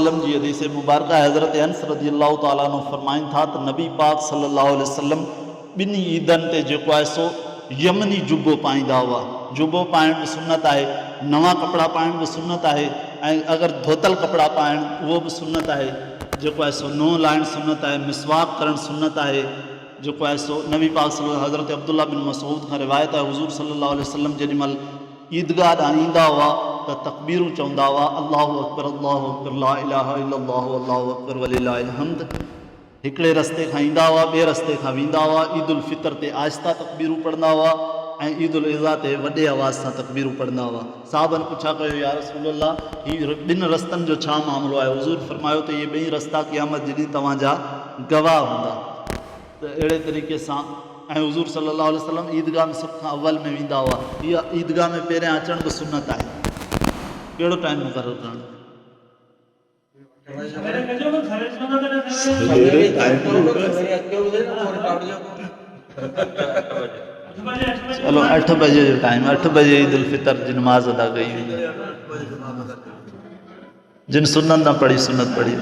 वसल्लम जी हदीस मुबारक हज़रत अनस रज़ियल्लाहु ताला अन्हु फरमाइन था त नबी पाक सल्लल्लाहु अलैहि वसल्लम ॿिनि ईदनि ते जेको आहे सो यमनी जुबो पाईंदा हुआ। जुबो पाइण बि सुन्नत आहे, नवां कपिड़ा पाइण बि सुन्नत आहे, ऐं अगरि धोतल कपिड़ा पाइण उहो बि सुन्नत आहे। जेको आहे सो नों लाइण सुन्नत आहे, मिसवाक करणु सुन्नत आहे। जेको आहे सो नबी पाक हज़रत अब्दुल्ला बिन मसूद खां रिवायत आहे हुज़ूर सल्लल्लाहु अलैहि वसल्लम जेॾीमहिल ईदगाह ॾांहुं ईंदा हुआ त तकबीरूं चवंदा हुआ, अल्लाहु अकबर ला इलाहा इल्लल्लाहु अल्लाहु अकबर वलिल्लाहिल हम्द। हिकिड़े रस्ते खां ईंदा हुआ, ॿिए रस्ते खां वेंदा हुआ। ईद उल फितर ते आहिस्ता तकबीरूं पढ़ंदा हुआ ऐं ईद उल अज़हा ते वॾे आवाज़ सां तकबीरूं पढ़ंदा हुआ। साहबनि पुछा कयो या रसूल अल्लाह, हीअ ॿिनि रस्तनि जो छा मामिलो आहे? हुज़ूर फरमायो त इहे ॿई रस्ता क़यामत जे ॾींहुं तव्हांजा गवाह हूंदा। त अहिड़े तरीक़े सां ऐं हुज़ूर सल्लल्लाहु अलैहि वसल्लम ईदगाह में सभ खां अव्वल में वेंदा हुआ। इहा ईदगाह में पहिरियां अचण बि सुन्नत आहे। कहिड़ो टाइम मुक़ररु करणु? चलो 8 बजे जो टाइम, 8 बजे ईद उल फितर जी नमाज़ अदा कई वेंदी। जिन सुन्नत न पढ़ी सुन्नत पढ़ी।